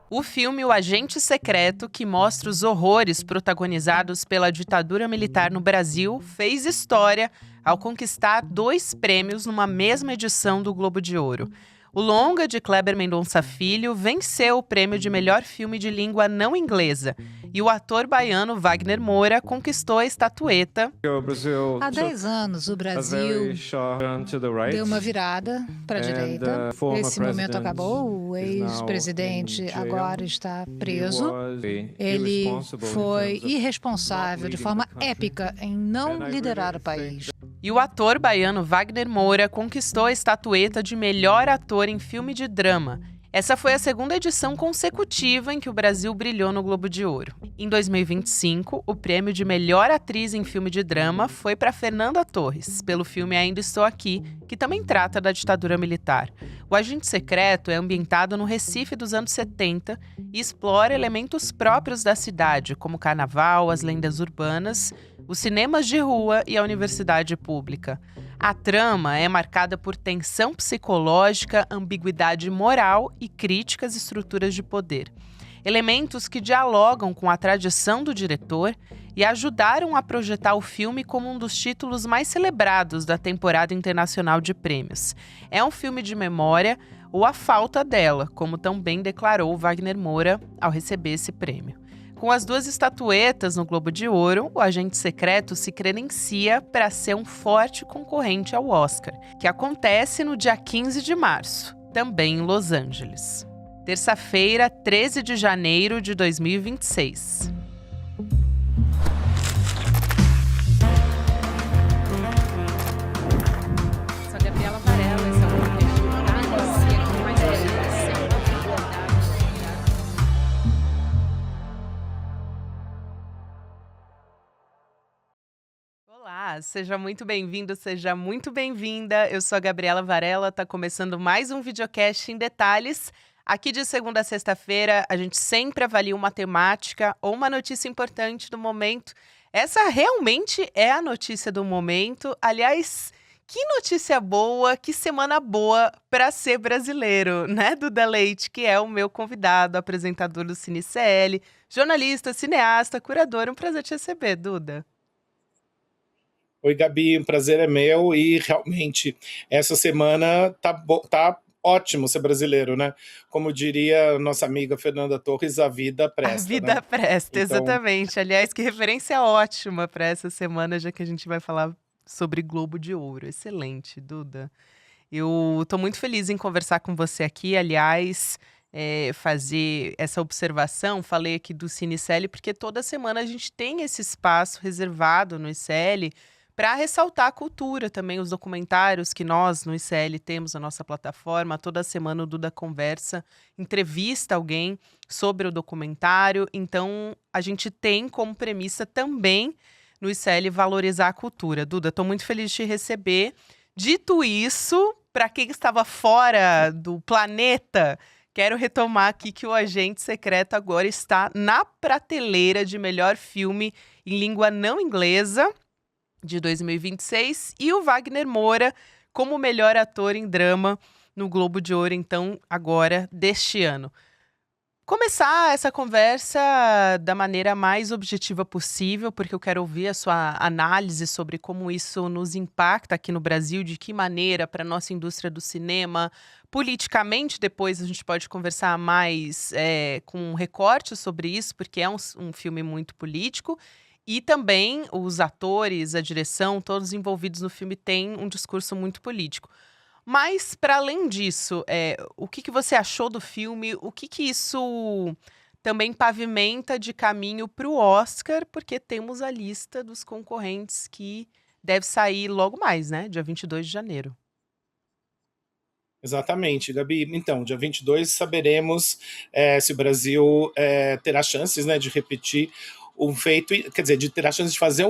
O filme O Agente Secreto, que mostra os horrores protagonizados pela ditadura militar no Brasil, fez história ao conquistar 2 prêmios numa mesma edição do Globo de Ouro. O longa de Kleber Mendonça Filho venceu o prêmio de melhor filme de língua não inglesa e o ator baiano Wagner Moura conquistou a estatueta. Há 10 anos, o Brasil deu uma virada para a direita. Esse momento acabou. O ex-presidente agora está preso. Ele foi irresponsável de forma épica em não liderar o país. E o ator baiano Wagner Moura conquistou a estatueta de melhor ator em filme de drama. Essa foi a segunda edição consecutiva em que o Brasil brilhou no Globo de Ouro. Em 2025, o prêmio de melhor atriz em filme de drama foi para Fernanda Torres, pelo filme Ainda Estou Aqui, que também trata da ditadura militar. O Agente Secreto é ambientado no Recife dos anos 70 e explora elementos próprios da cidade, como o carnaval, as lendas urbanas, os cinemas de rua e a universidade pública. A trama é marcada por tensão psicológica, ambiguidade moral e críticas às estruturas de poder. Elementos que dialogam com a tradição do diretor e ajudaram a projetar o filme como um dos títulos mais celebrados da temporada internacional de prêmios. É um filme de memória ou a falta dela, como também declarou Wagner Moura ao receber esse prêmio. Com as 2 estatuetas no Globo de Ouro, o Agente Secreto se credencia para ser um forte concorrente ao Oscar, que acontece no dia 15 de março, também em Los Angeles. Terça-feira, 13 de janeiro de 2026. Sou Gabriela Varela, esse é o podcast Análise, aqui mais Olá, seja muito bem-vindo, seja muito bem-vinda. Eu sou a Gabriela Varela, está começando mais um videocast em detalhes. Aqui de segunda a sexta-feira, a gente sempre avalia uma temática ou uma notícia importante do momento. Essa realmente é a notícia do momento. Aliás, que notícia boa, que semana boa para ser brasileiro, né, Duda Leite, que é o meu convidado, apresentador do CineCL, jornalista, cineasta, curador. Um prazer te receber, Duda. Oi, Gabi, o prazer é meu e realmente essa semana tá ótimo ser brasileiro, né? Como diria nossa amiga Fernanda Torres, a vida presta, A vida né? presta, Então, exatamente. Aliás, que referência ótima para essa semana, já que a gente vai falar sobre Globo de Ouro. Excelente, Duda. Eu estou muito feliz em conversar com você aqui. Aliás, fazer essa observação, falei aqui do CineCL, porque toda semana a gente tem esse espaço reservado no ICL para ressaltar a cultura também, os documentários que nós no ICL temos na nossa plataforma. Toda semana o Duda conversa, entrevista alguém sobre o documentário. Então, a gente tem como premissa também no ICL valorizar a cultura. Duda, estou muito feliz de te receber. Dito isso, para quem estava fora do planeta, quero retomar aqui que O Agente Secreto agora está na prateleira de melhor filme em língua não inglesa de 2026 e o Wagner Moura como melhor ator em drama no Globo de Ouro, então, agora deste ano. Começar essa conversa da maneira mais objetiva possível, porque eu quero ouvir a sua análise sobre como isso nos impacta aqui no Brasil, de que maneira para a nossa indústria do cinema, politicamente. Depois a gente pode conversar mais com um recorte sobre isso, porque é um filme muito político. E também os atores, a direção, todos envolvidos no filme têm um discurso muito político. Mas, para além disso, o que você achou do filme? O que isso também pavimenta de caminho para o Oscar? Porque temos a lista dos concorrentes que deve sair logo mais, né? Dia 22 de janeiro. exatamente, Gabi. Então, dia 22 saberemos se o Brasil terá chances, né, de repetir um feito, quer dizer, de ter a chance de fazer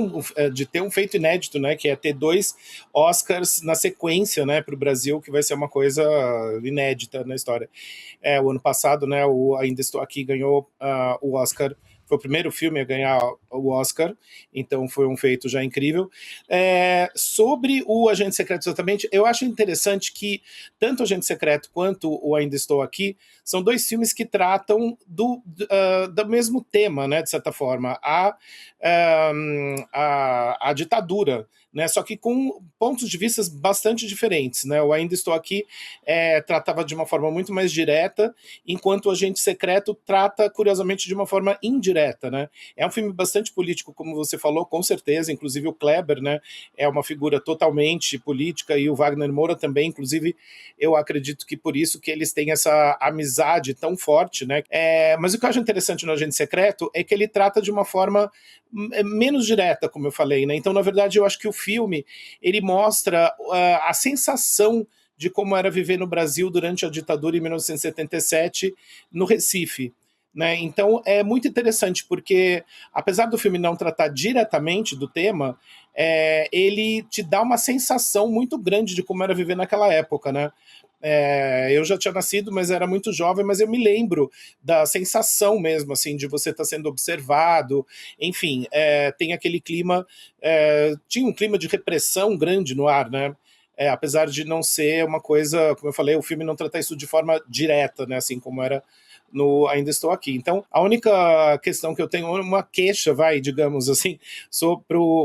de ter um feito inédito, né, que é ter 2 Oscars na sequência, né, para o Brasil, que vai ser uma coisa inédita na história. O ano passado, né, o Ainda Estou Aqui ganhou o Oscar foi o primeiro filme a ganhar o Oscar, então foi um feito já incrível. Sobre o Agente Secreto, exatamente, eu acho interessante que tanto o Agente Secreto quanto o Ainda Estou Aqui são dois filmes que tratam do mesmo tema, né, de certa forma, a ditadura, né, só que com pontos de vista bastante diferentes, né? O Ainda Estou Aqui tratava de uma forma muito mais direta, enquanto o Agente Secreto trata, curiosamente, de uma forma indireta, né? É um filme bastante político, como você falou, com certeza, inclusive o Kleber, né, é uma figura totalmente política, e o Wagner Moura também, inclusive, eu acredito que por isso que eles têm essa amizade tão forte, né? Mas o que eu acho interessante no Agente Secreto é que ele trata de uma forma menos direta, como eu falei, né? Então, na verdade, eu acho que o filme, ele mostra a sensação de como era viver no Brasil durante a ditadura em 1977, no Recife, né? Então, é muito interessante, porque, apesar do filme não tratar diretamente do tema, ele te dá uma sensação muito grande de como era viver naquela época, né? Eu já tinha nascido, mas era muito jovem, mas eu me lembro da sensação mesmo, assim, de você estar sendo observado, enfim, tem aquele clima, tinha um clima de repressão grande no ar, né? Apesar de não ser uma coisa, como eu falei, o filme não trata isso de forma direta, né, assim como era no Ainda Estou Aqui. Então, a única questão que eu tenho, uma queixa, digamos assim,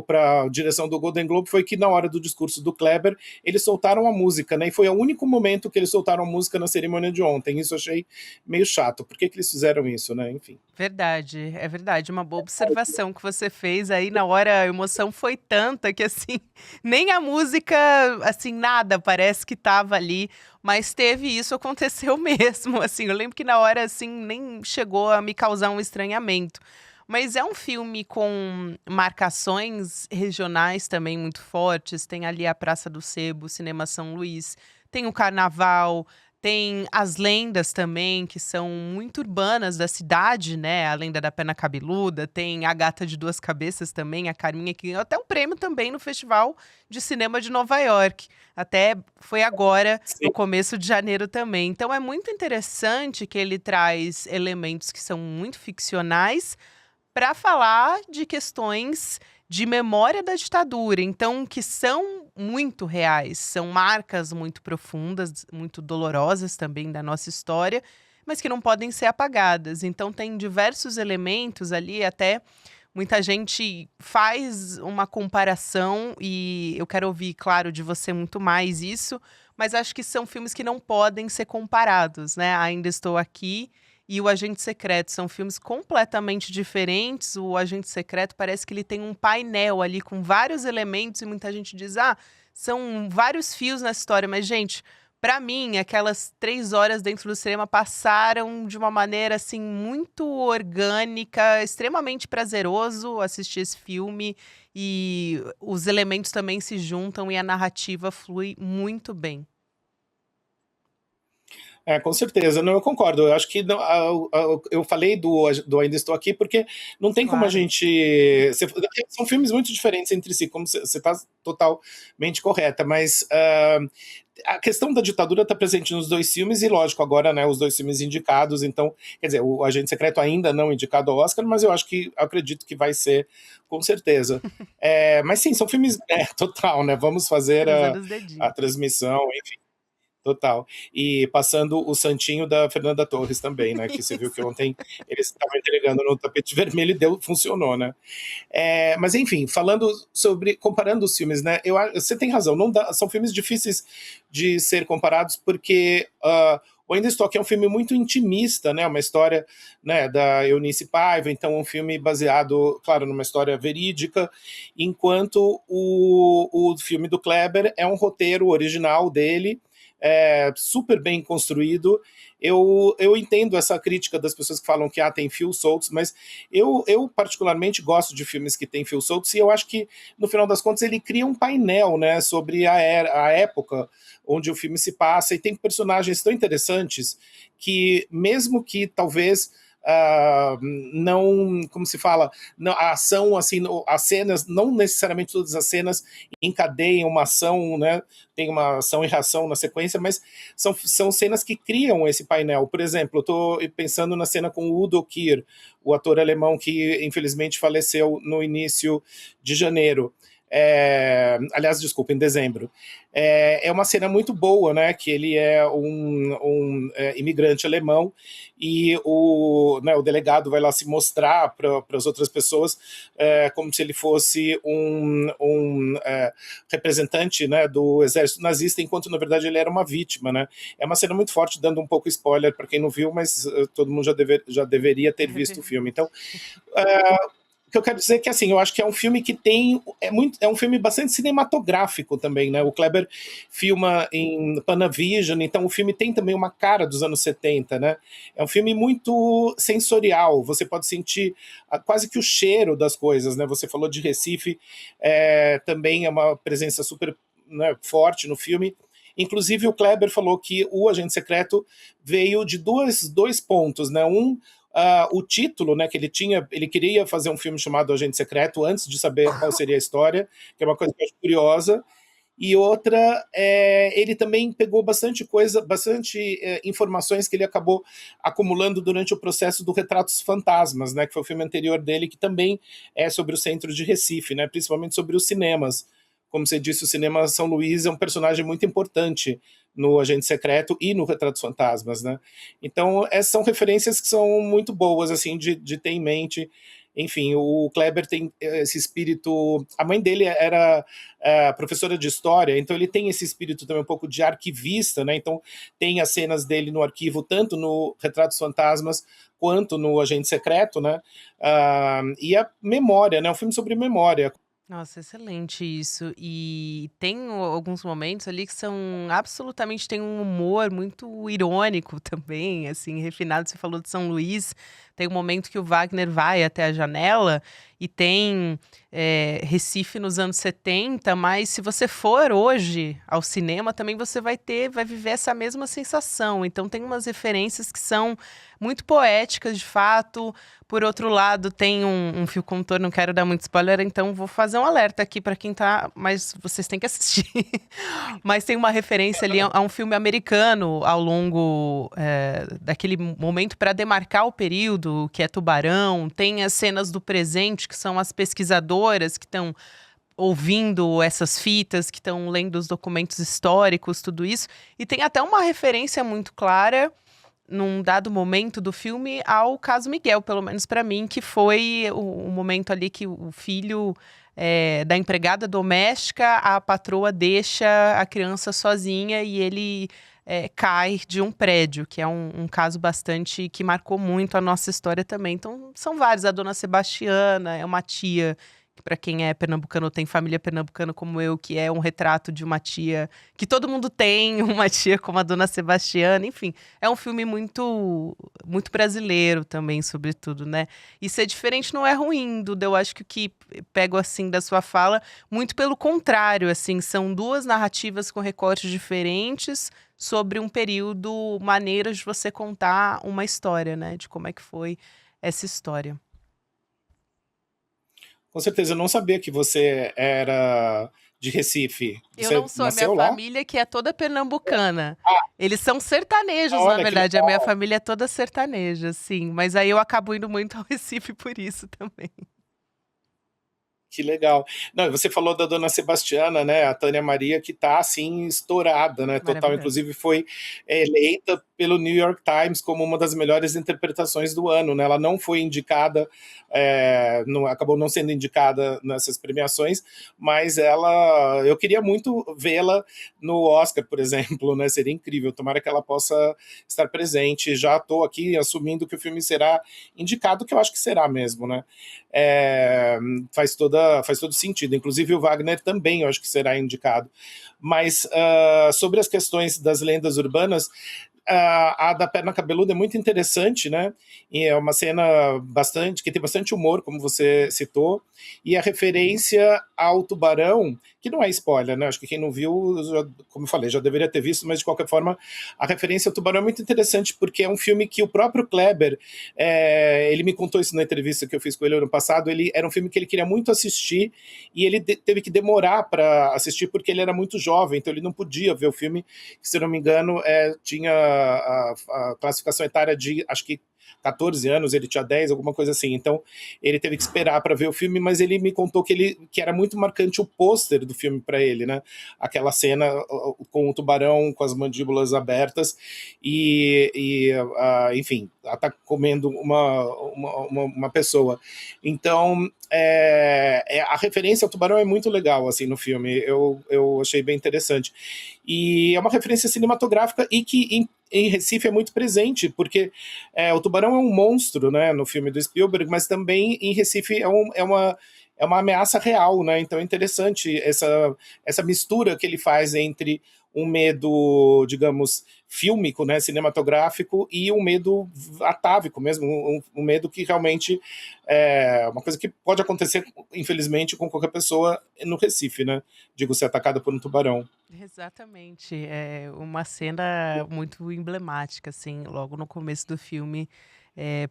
para a direção do Golden Globe, foi que na hora do discurso do Kleber, eles soltaram a música, né? E foi o único momento que eles soltaram a música na cerimônia de ontem. Isso eu achei meio chato. Por que eles fizeram isso, né? Enfim. Verdade, é verdade. Uma boa observação que você fez aí na hora. A emoção foi tanta que, assim, nem a música, assim, nada parece que tava ali. Mas teve isso, aconteceu mesmo, assim. Eu lembro que na hora, assim, nem chegou a me causar um estranhamento. Mas é um filme com marcações regionais também muito fortes. Tem ali a Praça do Sebo, o Cinema São Luís, tem o Carnaval, tem as lendas também, que são muito urbanas da cidade, né? A lenda da Pena Cabeluda, tem a Gata de Duas Cabeças também, a Carminha, que ganhou até um prêmio também no Festival de Cinema de Nova York. Até foi agora, Sim. no começo de janeiro também. Então é muito interessante que ele traz elementos que são muito ficcionais para falar de questões de memória da ditadura, então que são muito reais, são marcas muito profundas, muito dolorosas também da nossa história, mas que não podem ser apagadas. Então tem diversos elementos ali, até muita gente faz uma comparação e eu quero ouvir, claro, de você muito mais isso, mas acho que são filmes que não podem ser comparados, né? Ainda Estou Aqui e O Agente Secreto são filmes completamente diferentes. O Agente Secreto parece que ele tem um painel ali com vários elementos e muita gente diz, são vários fios na história. Mas, gente, para mim, aquelas 3 horas dentro do cinema passaram de uma maneira, assim, muito orgânica, extremamente prazeroso assistir esse filme. E os elementos também se juntam e a narrativa flui muito bem. Com certeza. Não, eu concordo. Eu acho que eu falei do Ainda Estou Aqui porque não tem como a gente... São filmes muito diferentes entre si, como você está totalmente correta, mas a questão da ditadura está presente nos dois filmes e, lógico, agora, né, os dois filmes indicados, então, quer dizer, o Agente Secreto ainda não indicado ao Oscar, mas eu acredito que vai ser, com certeza. Mas sim, são filmes... total, né? Vamos fazer a transmissão, enfim. Total. E passando o santinho da Fernanda Torres também, né? Que você viu que ontem eles estavam entregando no tapete vermelho e funcionou, né? Mas enfim, comparando os filmes, né? Você tem razão, não dá, são filmes difíceis de ser comparados porque o Ainda Estou Aqui é um filme muito intimista, né? Uma história, né, da Eunice Paiva, então um filme baseado, claro, numa história verídica, enquanto o filme do Kleber é um roteiro original dele, super bem construído. Eu entendo essa crítica das pessoas que falam que tem fios soltos, mas eu particularmente gosto de filmes que têm fios soltos, e eu acho que, no final das contas, ele cria um painel, né, sobre a época onde o filme se passa, e tem personagens tão interessantes que, mesmo que talvez não, como se fala, não, a ação, assim, as cenas, não necessariamente todas as cenas encadeiam uma ação, né? Tem uma ação e reação na sequência, mas são cenas que criam esse painel. Por exemplo, eu estou pensando na cena com o Udo Kier, o ator alemão que infelizmente faleceu no início de janeiro. Aliás, desculpa, em dezembro. É uma cena muito boa, né? Que ele é um imigrante alemão e o delegado vai lá se mostrar para as outras pessoas como se ele fosse um representante, né, do exército nazista, enquanto na verdade ele era uma vítima, né? É uma cena muito forte, dando um pouco spoiler para quem não viu, mas todo mundo já deveria ter visto o filme. Então, o que eu quero dizer é que, assim, eu acho que é um filme que é um filme bastante cinematográfico também, né? O Kleber filma em Panavision, então o filme tem também uma cara dos anos 70, né? É um filme muito sensorial, você pode sentir quase que o cheiro das coisas, né? Você falou de Recife, também é uma presença super, né, forte no filme. Inclusive, o Kleber falou que o Agente Secreto veio de dois pontos, né? O título, né, que ele queria fazer um filme chamado Agente Secreto antes de saber qual seria a história, que é uma coisa que eu acho curiosa. E outra, ele também pegou bastante informações que ele acabou acumulando durante o processo do Retratos Fantasmas, né, que foi o filme anterior dele, que também é sobre o centro de Recife, né, principalmente sobre os cinemas. Como você disse, o cinema São Luís é um personagem muito importante no Agente Secreto e no Retratos Fantasmas, né? Então, essas são referências que são muito boas, assim, de ter em mente. Enfim, o Kleber tem esse espírito... A mãe dele era professora de história, então ele tem esse espírito também um pouco de arquivista, né? Então, tem as cenas dele no arquivo, tanto no Retratos Fantasmas quanto no Agente Secreto, né? E a memória, né? Um filme sobre memória. Nossa, excelente isso. E tem alguns momentos ali que são absolutamente tem um humor muito irônico também, assim, refinado. Você falou de São Luís, tem um momento que o Wagner vai até a janela e tem Recife nos anos 70, mas se você for hoje ao cinema, também você vai viver essa mesma sensação. Então tem umas referências que são muito poéticas, de fato. Por outro lado, tem um fio condutor, não quero dar muito spoiler, então vou fazer um alerta aqui para quem tá, mas vocês têm que assistir. Mas tem uma referência ali a um filme americano ao longo daquele momento para demarcar o período, que é Tubarão. Tem as cenas do presente, que são as pesquisadoras que estão ouvindo essas fitas, que estão lendo os documentos históricos, tudo isso. E tem até uma referência muito clara num dado momento do filme ao caso Miguel, pelo menos para mim, que foi o momento ali que o filho da empregada doméstica, a patroa deixa a criança sozinha e ele cai de um prédio, que é um caso bastante que marcou muito a nossa história também. Então, são vários. A dona Sebastiana é uma tia que, para quem é pernambucano, tem família pernambucana como eu, que é um retrato de uma tia que todo mundo tem, uma tia como a dona Sebastiana. Enfim, é um filme muito, muito brasileiro também, sobretudo, né? E ser diferente não é ruim, Duda. Eu acho que o que pego, assim, da sua fala, muito pelo contrário, assim, são duas narrativas com recortes diferentes sobre um período, maneiras de você contar uma história, né? De como é que foi essa história. Com certeza, eu não sabia que você era de Recife. Eu não sou, a minha família que é toda pernambucana. Eles são sertanejos, na verdade. A minha família é toda sertaneja, sim. Mas aí eu acabo indo muito ao Recife por isso também. Que legal. Não, você falou da dona Sebastiana, né? A Tânia Maria, que tá assim estourada, né? Total. Inclusive foi eleita pelo New York Times como uma das melhores interpretações do ano, né? Ela não foi indicada, acabou não sendo indicada nessas premiações, mas eu queria muito vê-la no Oscar, por exemplo, né? Seria incrível. Tomara que ela possa estar presente. Já estou aqui assumindo que o filme será indicado, que eu acho que será mesmo, né? Faz todo sentido. Inclusive o Wagner também eu acho que será indicado. Mas sobre as questões das lendas urbanas, a da Perna Cabeluda é muito interessante, né? E é uma cena que tem bastante humor, como você citou, e a referência ao tubarão, que não é spoiler, né? Acho que quem não viu, como eu falei, já deveria ter visto, mas de qualquer forma, a referência ao Tubarão é muito interessante, porque é um filme que o próprio Kleber, ele me contou isso na entrevista que eu fiz com ele ano passado, era um filme que ele queria muito assistir, e ele teve que demorar para assistir, porque ele era muito jovem, então ele não podia ver o filme, que, se eu não me engano, tinha a classificação etária de, acho que 14 anos, ele tinha 10, alguma coisa assim. Então, ele teve que esperar para ver o filme, mas ele me contou que era muito marcante o pôster do filme para ele, né? Aquela cena com o tubarão com as mandíbulas abertas enfim, ela tá comendo uma pessoa. Então, a referência ao tubarão é muito legal, assim, no filme. Eu achei bem interessante. E é uma referência cinematográfica e que em Recife é muito presente, porque o tubarão é um monstro, né, no filme do Spielberg, mas também em Recife é uma ameaça real, né? Então é interessante essa mistura que ele faz entre um medo, digamos, fílmico, né, cinematográfico, e um medo atávico mesmo, um medo que realmente é uma coisa que pode acontecer, infelizmente, com qualquer pessoa no Recife, né? Digo, ser atacada por um tubarão. Exatamente, é uma cena muito emblemática, assim, logo no começo do filme,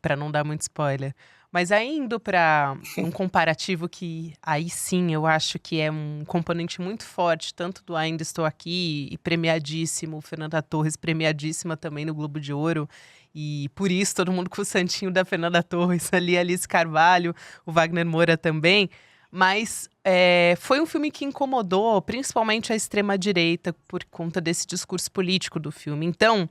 para não dar muito spoiler. Mas aí indo para um comparativo que aí sim eu acho que é um componente muito forte, tanto do Ainda Estou Aqui e premiadíssimo, Fernanda Torres premiadíssima também no Globo de Ouro, e por isso todo mundo com o santinho da Fernanda Torres ali, Alice Carvalho, o Wagner Moura também. Mas foi um filme que incomodou principalmente a extrema-direita por conta desse discurso político do filme. Então,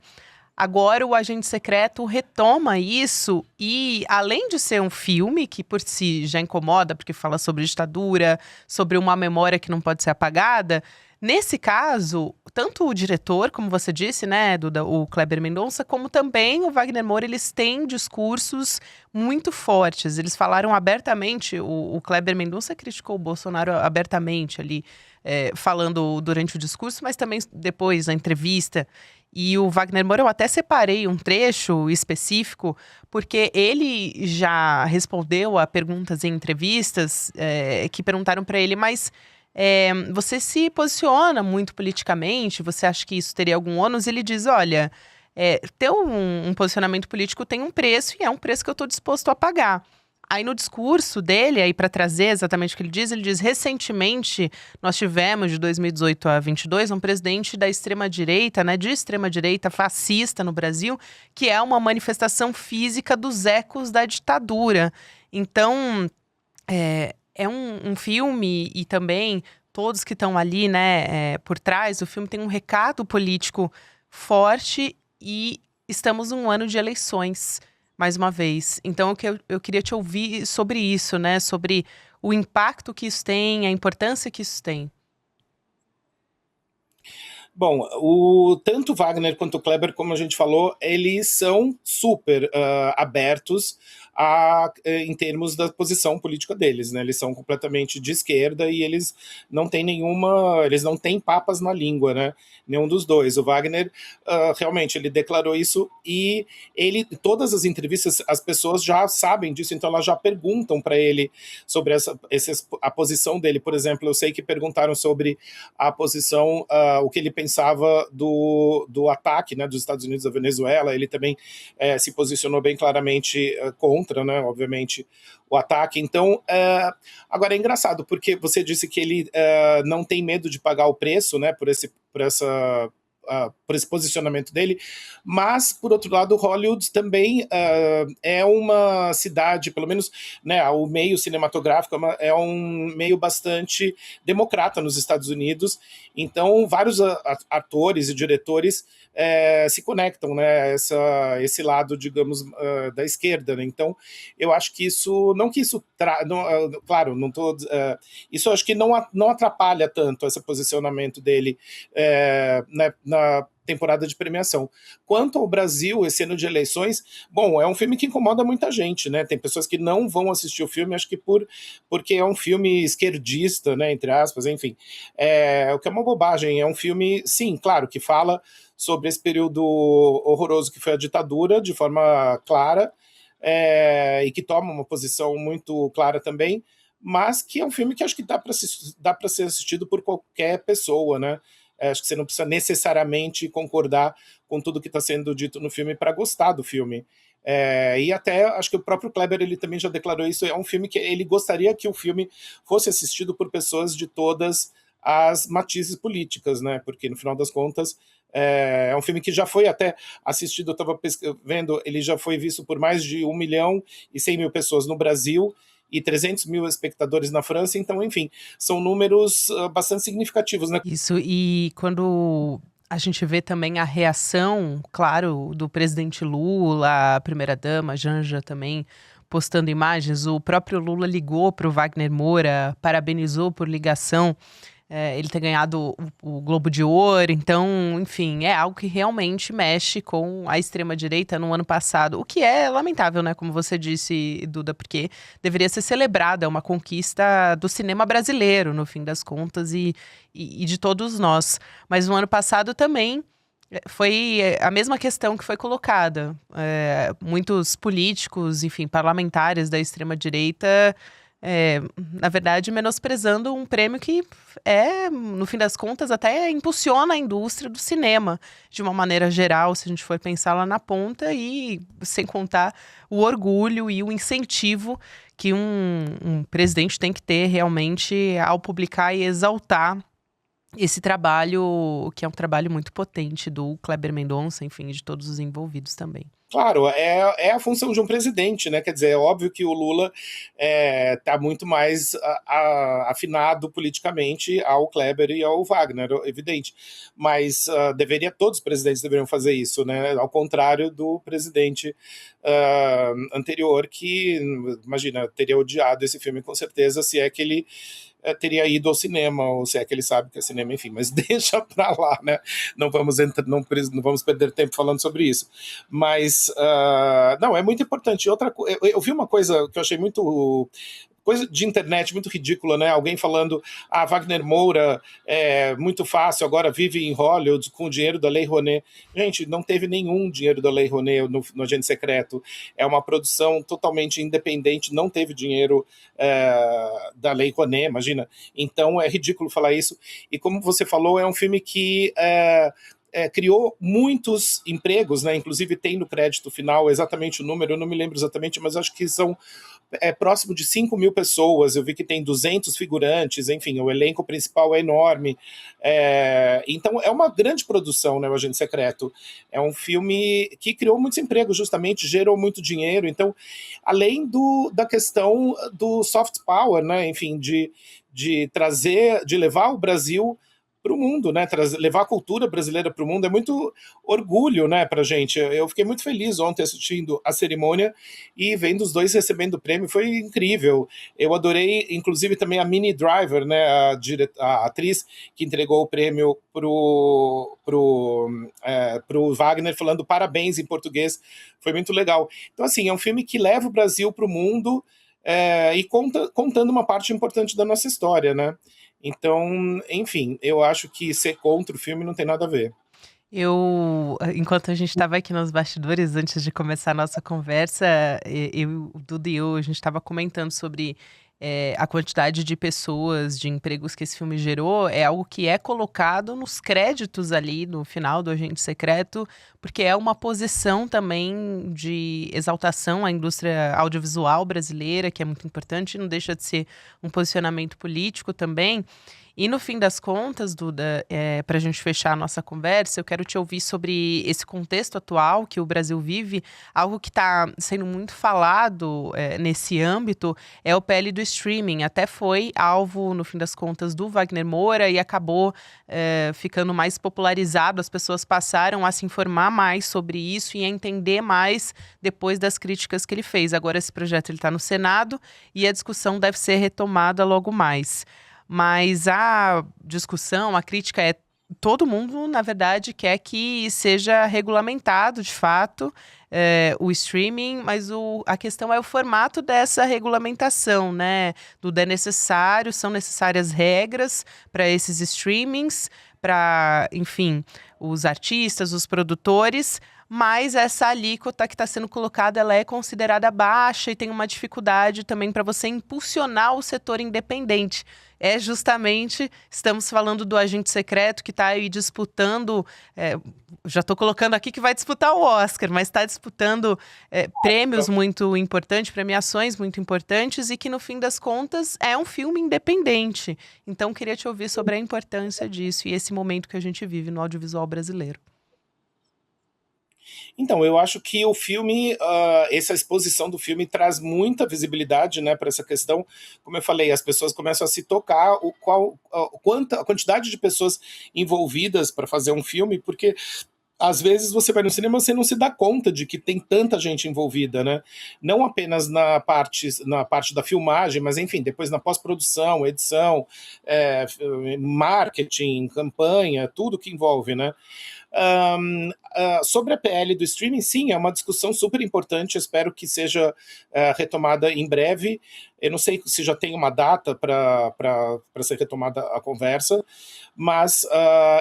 agora o Agente Secreto retoma isso e, além de ser um filme que por si já incomoda, porque fala sobre ditadura, sobre uma memória que não pode ser apagada, nesse caso, tanto o diretor, como você disse, né, Duda, o Kleber Mendonça, como também o Wagner Moura, eles têm discursos muito fortes. Eles falaram abertamente, o Kleber Mendonça criticou o Bolsonaro abertamente ali, falando durante o discurso, mas também depois na entrevista. E o Wagner Moura, eu até separei um trecho específico, porque ele já respondeu a perguntas em entrevistas que perguntaram para ele, mas você se posiciona muito politicamente, você acha que isso teria algum ônus? Ele diz, olha, ter um posicionamento político tem um preço e é um preço que eu estou disposto a pagar. Aí no discurso dele, aí para trazer exatamente o que ele diz, recentemente nós tivemos, de 2018 a 2022, um presidente da extrema-direita, né, de extrema-direita fascista no Brasil, que é uma manifestação física dos ecos da ditadura. Então, é um filme e também todos que estão ali, né, por trás do filme tem um recado político forte e estamos num ano de eleições, mais uma vez. Então, eu queria te ouvir sobre isso, né, sobre o impacto que isso tem, a importância que isso tem. Bom, tanto o Wagner quanto o Kleber, como a gente falou, eles são super abertos em termos da posição política deles, né? Eles são completamente de esquerda e eles não têm papas na língua, né? Nenhum dos dois. O Wagner, realmente, ele declarou isso e todas as entrevistas, as pessoas já sabem disso, então elas já perguntam para ele sobre a posição dele. Por exemplo, eu sei que perguntaram sobre a posição, o que ele pensava do ataque, né, dos Estados Unidos à Venezuela. Ele também se posicionou bem claramente contra, né, obviamente, o ataque. Então, agora é engraçado, porque você disse que ele não tem medo de pagar o preço, né, por esse posicionamento dele, mas, por outro lado, Hollywood também é uma cidade, pelo menos, né, o meio cinematográfico é um meio bastante democrata nos Estados Unidos, então vários atores e diretores se conectam, né, esse lado, digamos, da esquerda, né? Então eu acho que isso, não que isso, claro, não tô, isso eu acho que não atrapalha tanto esse posicionamento dele na temporada de premiação. Quanto ao Brasil, esse ano de eleições, bom, é um filme que incomoda muita gente, né? Tem pessoas que não vão assistir o filme, acho que porque é um filme esquerdista, né, entre aspas, enfim. O que é uma bobagem, é um filme, sim, claro, que fala sobre esse período horroroso que foi a ditadura, de forma clara, e que toma uma posição muito clara também, mas que é um filme que acho que dá para ser assistido por qualquer pessoa, né? Acho que você não precisa necessariamente concordar com tudo que está sendo dito no filme para gostar do filme. E até acho que o próprio Kleber ele também já declarou isso. É um filme que ele gostaria que o filme fosse assistido por pessoas de todas as matizes políticas, né? Porque no final das contas é um filme que já foi até assistido, eu estava vendo, ele já foi visto por mais de 1.100.000 pessoas no Brasil e 300 mil espectadores na França, então, enfim, são números bastante significativos, né? Isso, e quando a gente vê também a reação, claro, do presidente Lula, a primeira-dama, Janja também, postando imagens, o próprio Lula ligou para o Wagner Moura, parabenizou por ligação, ele ter ganhado o Globo de Ouro, então, enfim, é algo que realmente mexe com a extrema-direita no ano passado, o que é lamentável, né, como você disse, Duda, porque deveria ser celebrada, é uma conquista do cinema brasileiro, no fim das contas, e de todos nós. Mas no ano passado também foi a mesma questão que foi colocada. Muitos políticos, enfim, parlamentares da extrema-direita, na verdade, menosprezando um prêmio que no fim das contas, até impulsiona a indústria do cinema, de uma maneira geral, se a gente for pensar lá na ponta, e sem contar o orgulho e o incentivo que um presidente tem que ter realmente ao publicar e exaltar esse trabalho, que é um trabalho muito potente do Kleber Mendonça, enfim, de todos os envolvidos também. Claro, é a função de um presidente, né? Quer dizer, é óbvio que o Lula está muito mais afinado politicamente ao Kleber e ao Wagner, evidente. Mas todos os presidentes deveriam fazer isso, né? Ao contrário do presidente anterior, que, imagina, teria odiado esse filme com certeza, se é que ele teria ido ao cinema, ou se é que ele sabe que é cinema, enfim, mas deixa pra lá, né? Não vamos perder tempo falando sobre isso. Mas, não, é muito importante. Eu vi uma coisa que eu achei coisa de internet muito ridícula, né? Alguém falando, Wagner Moura é muito fácil, agora vive em Hollywood com o dinheiro da Lei Rouanet. Gente, não teve nenhum dinheiro da Lei Rouanet no Agente Secreto. É uma produção totalmente independente, não teve dinheiro da Lei Rouanet, imagina. Então é ridículo falar isso. E como você falou, é um filme que criou muitos empregos, né? Inclusive tem no crédito final exatamente o número, eu não me lembro exatamente, mas acho que são próximo de 5.000 pessoas. Eu vi que tem 200 figurantes, enfim, o elenco principal é enorme. Então é uma grande produção, né, o Agente Secreto. É um filme que criou muitos empregos, justamente, gerou muito dinheiro. Então, além da questão do soft power, né, enfim, de levar o Brasil para o mundo, né? Levar a cultura brasileira para o mundo é muito orgulho, né, para a gente. Eu fiquei muito feliz ontem assistindo a cerimônia e vendo os dois recebendo o prêmio, foi incrível. Eu adorei, inclusive, também a Minnie Driver, né, a atriz que entregou o prêmio pro Wagner, falando parabéns em português. Foi muito legal. Então, assim, é um filme que leva o Brasil para o mundo e contando uma parte importante da nossa história, né? Então, enfim, eu acho que ser contra o filme não tem nada a ver. Enquanto a gente estava aqui nos bastidores, antes de começar a nossa conversa, o Duda e eu, a gente estava comentando sobre a quantidade de pessoas, de empregos que esse filme gerou. É algo que é colocado nos créditos ali, no final do Agente Secreto, porque é uma posição também de exaltação à indústria audiovisual brasileira, que é muito importante, não deixa de ser um posicionamento político também. E no fim das contas, Duda, para a gente fechar a nossa conversa, eu quero te ouvir sobre esse contexto atual que o Brasil vive. Algo que está sendo muito falado nesse âmbito é o PL do streaming. Até foi alvo, no fim das contas, do Wagner Moura e acabou ficando mais popularizado. As pessoas passaram a se informar mais sobre isso e a entender mais depois das críticas que ele fez. Agora esse projeto está no Senado e a discussão deve ser retomada logo mais. Mas a discussão, a crítica todo mundo, na verdade, quer que seja regulamentado, de fato, o streaming, mas a questão é o formato dessa regulamentação, né? São necessárias regras para esses streamings, para, enfim, os artistas, os produtores, mas essa alíquota que está sendo colocada, ela é considerada baixa e tem uma dificuldade também para você impulsionar o setor independente. É justamente, estamos falando do agente secreto que está aí disputando, já estou colocando aqui que vai disputar o Oscar, mas está disputando prêmios muito importantes, premiações muito importantes e que no fim das contas é um filme independente. Então queria te ouvir sobre a importância disso e esse momento que a gente vive no audiovisual brasileiro. Então, eu acho que o filme, essa exposição do filme traz muita visibilidade, né, para essa questão. Como eu falei, as pessoas começam a se tocar a quantidade de pessoas envolvidas para fazer um filme, porque às vezes você vai no cinema e você não se dá conta de que tem tanta gente envolvida, né? Não apenas na parte da filmagem, mas enfim, depois na pós-produção, edição, marketing, campanha, tudo que envolve, né? Sobre a PL do streaming, sim, é uma discussão super importante, eu espero que seja retomada em breve. Eu não sei se já tem uma data para ser retomada a conversa, mas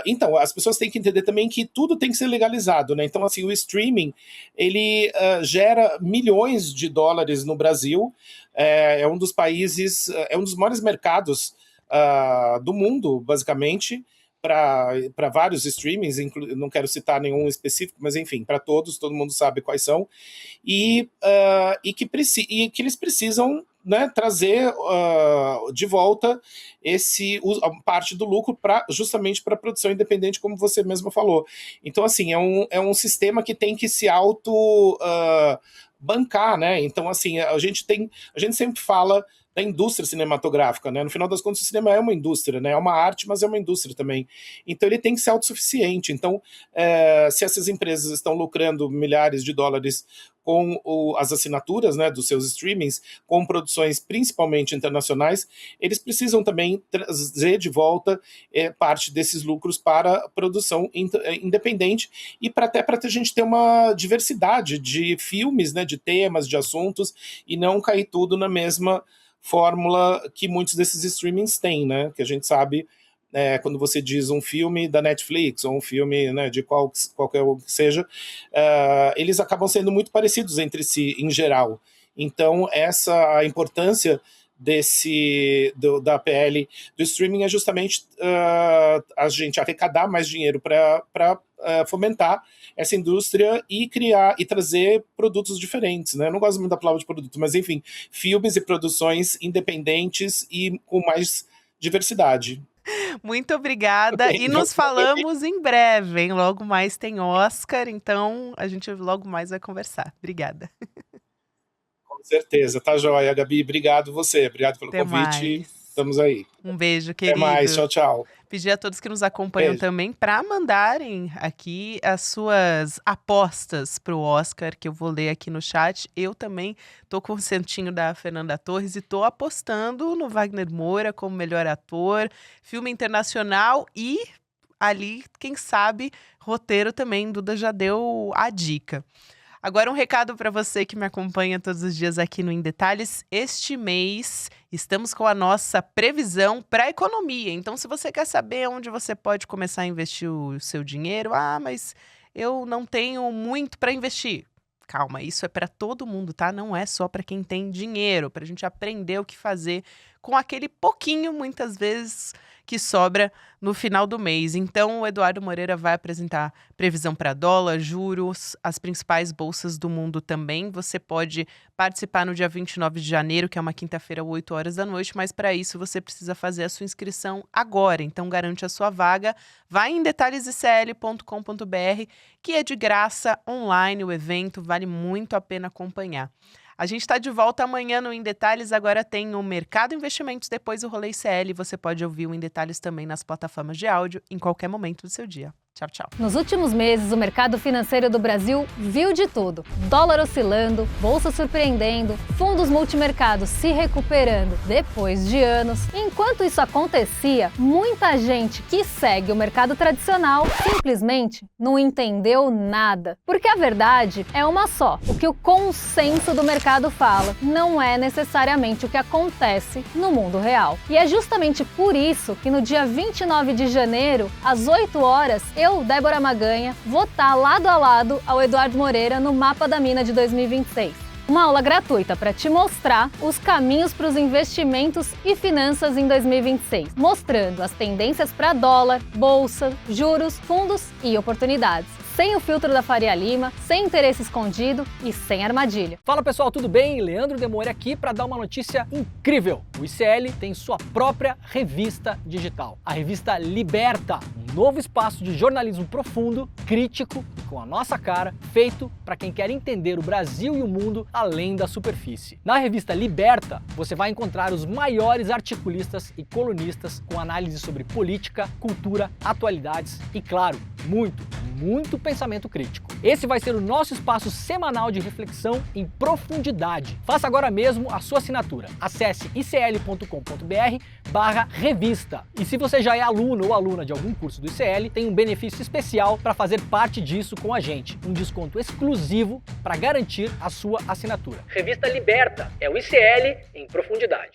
então, as pessoas têm que entender também que tudo tem que ser legalizado, né? Então, assim, o streaming, ele gera milhões de dólares no Brasil, é um dos países, é um dos maiores mercados do mundo, basicamente, para vários streamings, não quero citar nenhum específico, mas enfim, para todos, todo mundo sabe quais são, e que eles precisam, né, trazer de volta parte do lucro justamente para a produção independente, como você mesmo falou. Então, assim, é um sistema que tem que se bancar, né? Então, assim, a gente sempre fala da indústria cinematográfica, né? No final das contas, o cinema é uma indústria, né? É uma arte, mas é uma indústria também. Então, ele tem que ser autossuficiente. Então, se essas empresas estão lucrando milhares de dólares com as assinaturas, né, dos seus streamings, com produções principalmente internacionais, eles precisam também trazer de volta parte desses lucros para a produção independente e até para a gente ter uma diversidade de filmes, né, de temas, de assuntos, e não cair tudo na mesma fórmula que muitos desses streamings têm, né? Que a gente sabe, quando você diz um filme da Netflix ou um filme, né, de qualquer que seja, eles acabam sendo muito parecidos entre si, em geral. Então, a importância da PL do streaming é justamente a gente arrecadar mais dinheiro para fomentar essa indústria e criar e trazer produtos diferentes, né? Eu não gosto muito da palavra de produto, mas enfim, filmes e produções independentes e com mais diversidade. Muito obrigada e nos falamos em breve, hein? Logo mais tem Oscar, então a gente logo mais vai conversar. Obrigada. Com certeza, tá joia, Gabi. Obrigado você, obrigado pelo convite. Mais. Estamos aí. Um beijo, querido. Até mais, tchau, tchau. Pedir a todos que nos acompanham também para mandarem aqui as suas apostas para o Oscar, que eu vou ler aqui no chat. Eu também estou com o santinho da Fernanda Torres e estou apostando no Wagner Moura como melhor ator, filme internacional e ali, quem sabe, roteiro também. Duda já deu a dica. Agora um recado para você que me acompanha todos os dias aqui no Em Detalhes. Este mês estamos com a nossa previsão para a economia. Então, se você quer saber onde você pode começar a investir o seu dinheiro, mas eu não tenho muito para investir. Calma, isso é para todo mundo, tá? Não é só para quem tem dinheiro, para a gente aprender o que fazer com aquele pouquinho, muitas vezes, que sobra no final do mês. Então, o Eduardo Moreira vai apresentar previsão para dólar, juros, as principais bolsas do mundo também. Você pode participar no dia 29 de janeiro, que é uma quinta-feira, 8 horas da noite, mas para isso você precisa fazer a sua inscrição agora. Então, garante a sua vaga. Vai em detalhesicl.com.br, que é de graça, online o evento, vale muito a pena acompanhar. A gente está de volta amanhã no Em Detalhes, agora tem o Mercado Investimentos, depois o Rolê ICL. Você pode ouvir o Em Detalhes também nas plataformas de áudio, em qualquer momento do seu dia. Tchau, tchau. Nos últimos meses, o mercado financeiro do Brasil viu de tudo. Dólar oscilando, bolsa surpreendendo, fundos multimercados se recuperando depois de anos. Enquanto isso acontecia, muita gente que segue o mercado tradicional simplesmente não entendeu nada. Porque a verdade é uma só. O que o consenso do mercado fala não é necessariamente o que acontece no mundo real. E é justamente por isso que no dia 29 de janeiro, às 8 horas, eu, Débora Maganha, vou estar lado a lado ao Eduardo Moreira no Mapa da Mina de 2026. Uma aula gratuita para te mostrar os caminhos para os investimentos e finanças em 2026, mostrando as tendências para dólar, bolsa, juros, fundos e oportunidades. Sem o filtro da Faria Lima, sem interesse escondido e sem armadilha. Fala pessoal, tudo bem? Leandro Demore aqui para dar uma notícia incrível. O ICL tem sua própria revista digital, a revista Liberta, um novo espaço de jornalismo profundo, crítico, com a nossa cara, feito para quem quer entender o Brasil e o mundo além da superfície. Na revista Liberta, você vai encontrar os maiores articulistas e colunistas com análise sobre política, cultura, atualidades e, claro, muito pensamento crítico. Esse vai ser o nosso espaço semanal de reflexão em profundidade. Faça agora mesmo a sua assinatura. Acesse icl.com.br/revista. E se você já é aluno ou aluna de algum curso do ICL, tem um benefício especial para fazer parte disso com a gente. Um desconto exclusivo para garantir a sua assinatura. Revista Liberta é o ICL em profundidade.